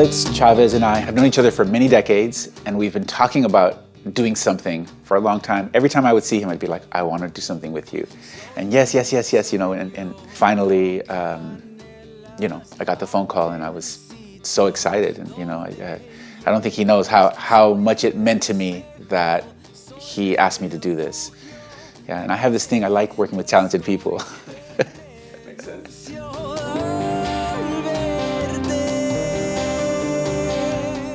Alex, Chávez, and I have known each other for many decades, and we've been talking about doing something for a long time. Every time I would see him, I'd be like, I want to do something with you. And yes, you know, and finally, you know, I got the phone call and I was so excited. And, you know, I don't think he knows how much it meant to me that he asked me to do this. Yeah, and I have this thing, I like working with talented people. That makes sense.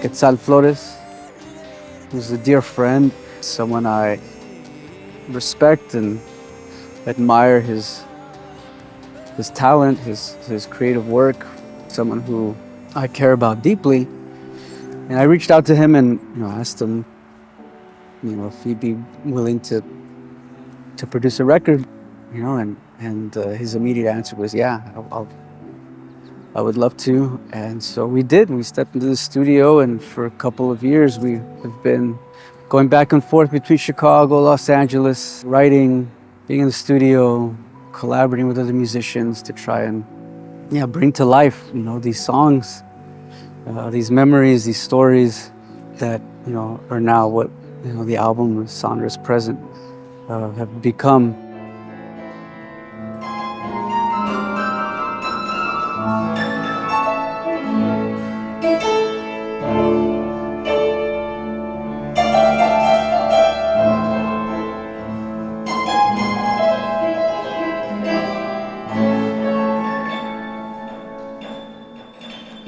Quetzal Flores, who's a dear friend, someone I respect and admire his talent, his creative work, someone who I care about deeply. And I reached out to him and, you know, asked him, you know, if he'd be willing to produce a record, you know, and his immediate answer was, yeah, I would love to. And so we did. We stepped into the studio, and for a couple of years we have been going back and forth between Chicago, Los Angeles, writing, being in the studio, collaborating with other musicians to try and, yeah, bring to life, you know, these songs, these memories, these stories that, you know, are now what, you know, the album Sonorous Present have become.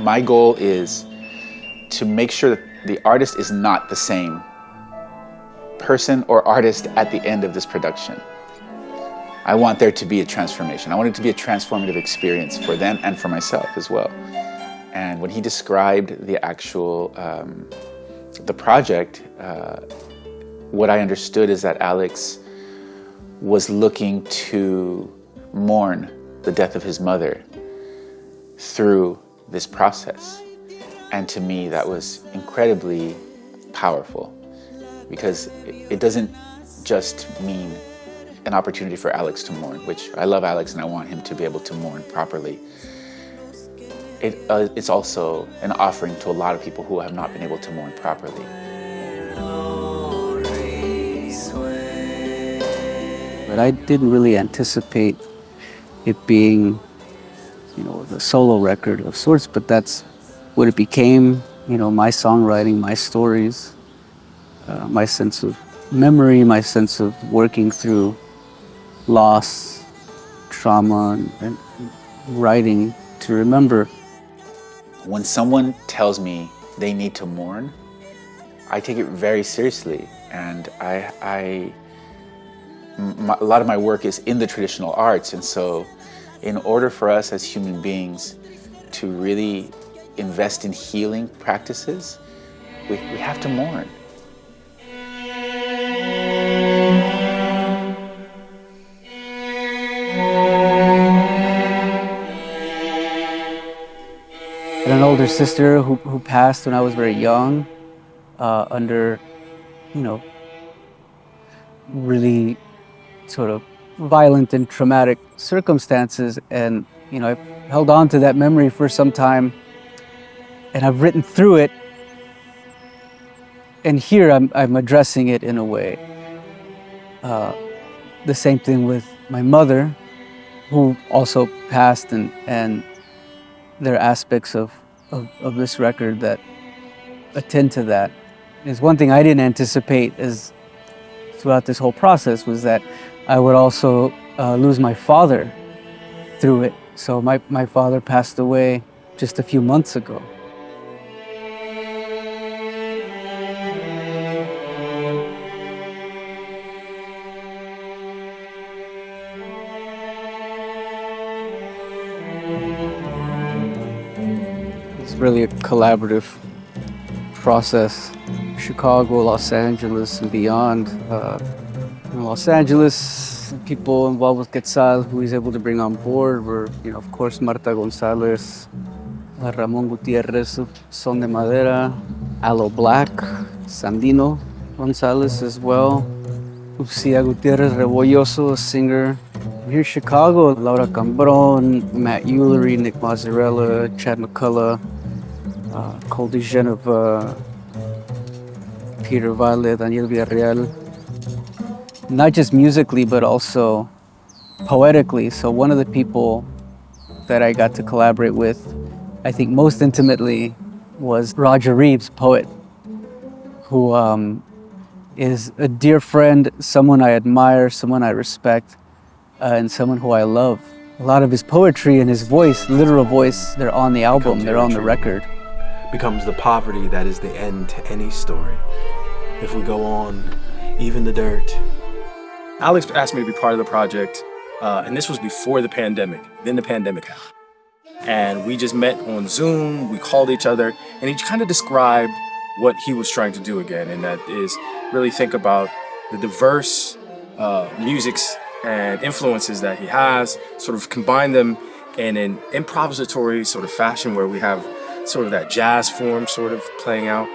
My goal is to make sure that the artist is not the same person or artist at the end of this production. I want there to be a transformation. I want it to be a transformative experience for them and for myself as well. And when he described the actual, the project, what I understood is that Alex was looking to mourn the death of his mother through this process. And to me, that was incredibly powerful, because it doesn't just mean an opportunity for Alex to mourn, which I love Alex and I want him to be able to mourn properly. It's also an offering to a lot of people who have not been able to mourn properly. But I didn't really anticipate it being, you know, the solo record of sorts, but that's what it became. You know, my songwriting, my stories, my sense of memory, my sense of working through loss, trauma, and writing to remember. When someone tells me they need to mourn, I take it very seriously. And a lot of my work is in the traditional arts, and so in order for us as human beings to really invest in healing practices, we have to mourn. I had an older sister who passed when I was very young, under, you know, really sort of violent and traumatic circumstances, and, you know, I held on to that memory for some time, and I've written through it, and here I'm addressing it in a way. The same thing with my mother, who also passed, and there are aspects of this record that attend to that. There's one thing I didn't anticipate is throughout this whole process was that I would also lose my father through it. So my father passed away just a few months ago. It's really a collaborative process. Chicago, Los Angeles, and beyond. In Los Angeles, people involved with Quetzal who he's able to bring on board were, you know, of course, Marta Gonzalez, Ramon Gutierrez of Son de Madera, Aloe Black, Sandino Gonzalez as well, Lucia Gutierrez Rebolloso, a singer. Here in Chicago, Laura Cambron, Matt Eulery, Nick Mazzarella, Chad McCullough, cohesion of Peter Valle, Daniel Villarreal, not just musically, but also poetically. So one of the people that I got to collaborate with, I think most intimately, was Roger Reeves, poet, who is a dear friend, someone I admire, someone I respect, and someone who I love. A lot of his poetry and his voice, literal voice, they're on the album, they're on the record. Becomes the poverty that is the end to any story. If we go on, even the dirt. Alex asked me to be part of the project, and this was before the pandemic. Then the pandemic happened. And we just met on Zoom, we called each other, and he kind of described what he was trying to do again, and that is really think about the diverse musics and influences that he has, sort of combine them in an improvisatory sort of fashion where we have sort of that jazz form sort of playing out.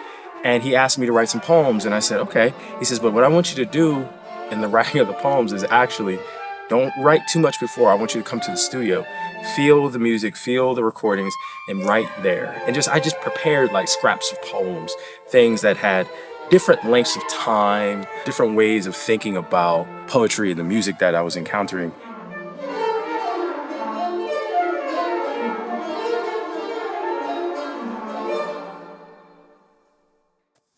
And he asked me to write some poems, and I said, okay. He says, but what I want you to do in the writing of the poems is actually don't write too much before. I want you to come to the studio, feel the music, feel the recordings, and write there. And I just prepared like scraps of poems, things that had different lengths of time, different ways of thinking about poetry and the music that I was encountering.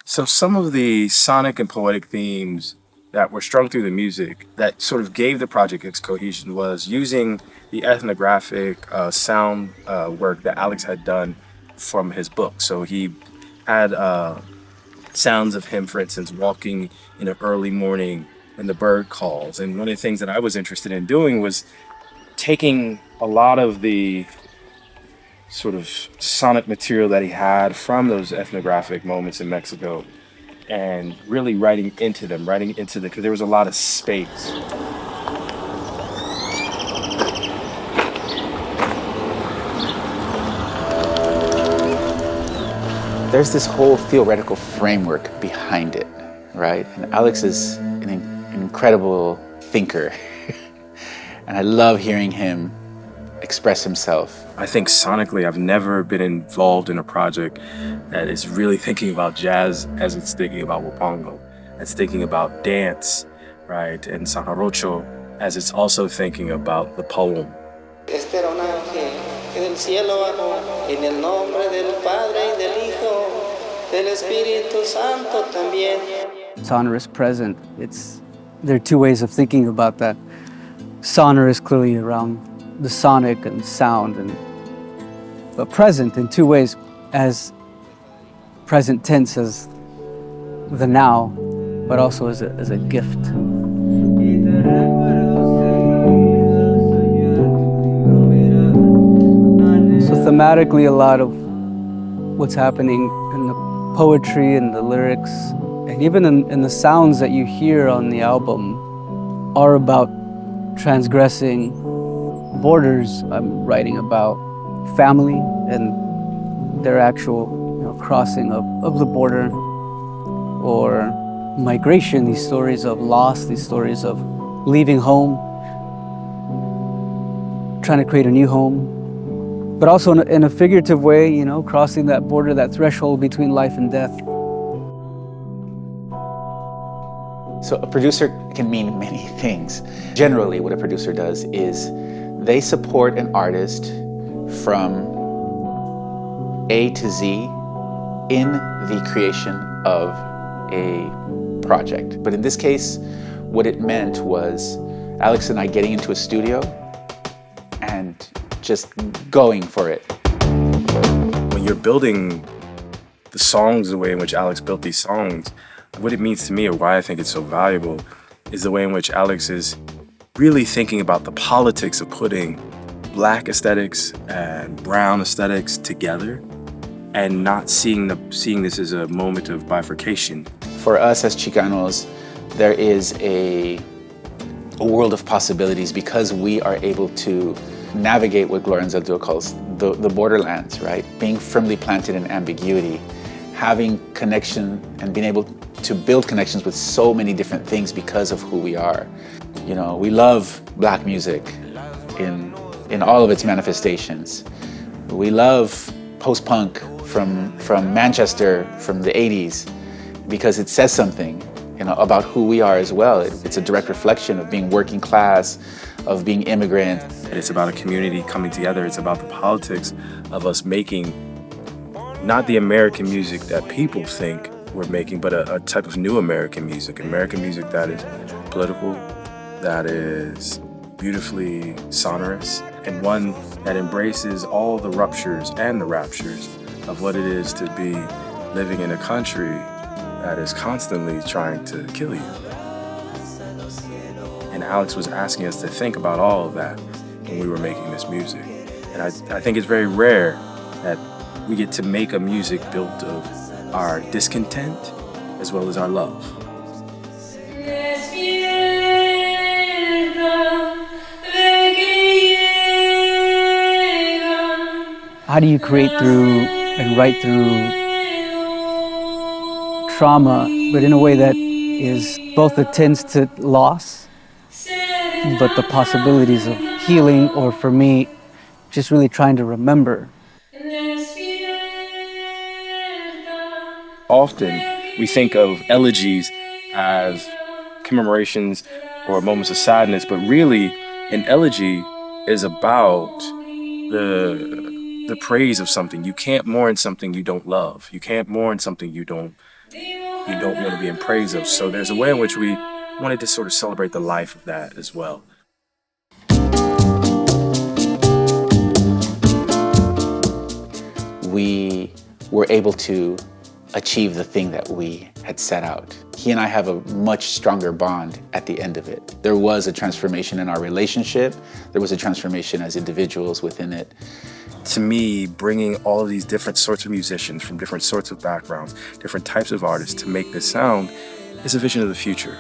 So some of the sonic and poetic themes that were strung through the music that sort of gave the project its cohesion was using the ethnographic sound work that Alex had done from his book. So he had sounds of him, for instance, walking in an early morning when the bird calls. And one of the things that I was interested in doing was taking a lot of the sort of sonic material that he had from those ethnographic moments in Mexico and really writing into them, because there was a lot of space. There's this whole theoretical framework behind it, right? And Alex is an incredible thinker. And I love hearing him express himself. I think sonically, I've never been involved in a project that is really thinking about jazz as it's thinking about wapango, it's thinking about dance, right? And Sonorous as it's also thinking about the poem. Este era un ángel que del cielo bajó en el nombre del Padre y del Hijo del Espíritu Santo también. Sonorous present, there are two ways of thinking about that. Sonorous clearly around the sonic and sound, but present in two ways, as present tense as the now, but also as a gift. So thematically, a lot of what's happening in the poetry and the lyrics, and even in the sounds that you hear on the album, are about transgressing borders. I'm writing about family and their actual crossing of the border, or migration, these stories of loss, these stories of leaving home, trying to create a new home, but also in a figurative way, crossing that border, that threshold between life and death. So a producer can mean many things. Generally, what a producer does is they support an artist from A to Z in the creation of a project. But in this case, what it meant was Alex and I getting into a studio and just going for it. When you're building the songs the way in which Alex built these songs, what it means to me, or why I think it's so valuable, is the way in which Alex is really thinking about the politics of putting Black aesthetics and brown aesthetics together, and not seeing this as a moment of bifurcation. For us as Chicanos, there is a world of possibilities because we are able to navigate what Lorenzo calls the borderlands, right? Being firmly planted in ambiguity, having connection and being able to build connections with so many different things because of who we are. We love Black music in all of its manifestations. We love post-punk from Manchester from the 80s, because it says something, about who we are as well. It's a direct reflection of being working class, of being immigrant. It's about a community coming together. It's about the politics of us making not the American music that people think we're making, but a type of new American music that is political, that is beautifully sonorous, and one that embraces all the ruptures and the raptures of what it is to be living in a country that is constantly trying to kill you. And Alex was asking us to think about all of that when we were making this music. And I think it's very rare that we get to make a music built of our discontent as well as our love. How do you create through and write through trauma, but in a way that is both attends to loss, but the possibilities of healing, or for me, just really trying to remember? Often we think of elegies as commemorations or moments of sadness, but really an elegy is about the praise of something. You can't mourn something you don't love. You can't mourn something you don't want to be in praise of. So there's a way in which we wanted to sort of celebrate the life of that as well. We were able to achieve the thing that we had set out. He and I have a much stronger bond at the end of it. There was a transformation in our relationship. There was a transformation as individuals within it. To me, bringing all of these different sorts of musicians from different sorts of backgrounds, different types of artists to make this sound is a vision of the future.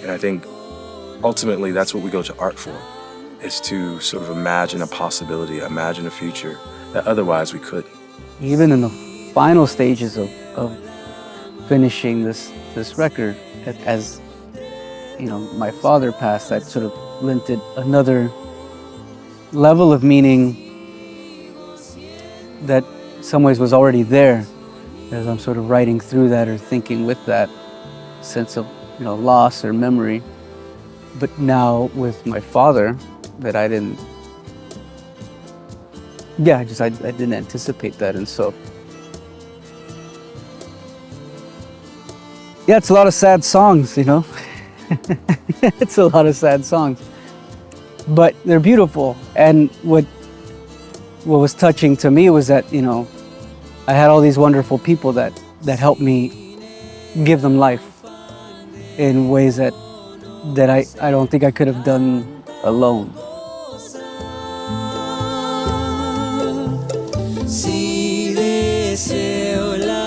And I think ultimately that's what we go to art for, is to sort of imagine a possibility, imagine a future that otherwise we couldn't. Even in the final stages of finishing this record, as my father passed, that sort of lent it another level of meaning that in some ways was already there, as I'm sort of writing through that or thinking with that sense of loss or memory. But now with my father, that I didn't anticipate that. And so it's a lot of sad songs, it's a lot of sad songs, but they're beautiful. And what was touching to me was that I had all these wonderful people that helped me give them life in ways that I don't think I could have done alone. Si deseo la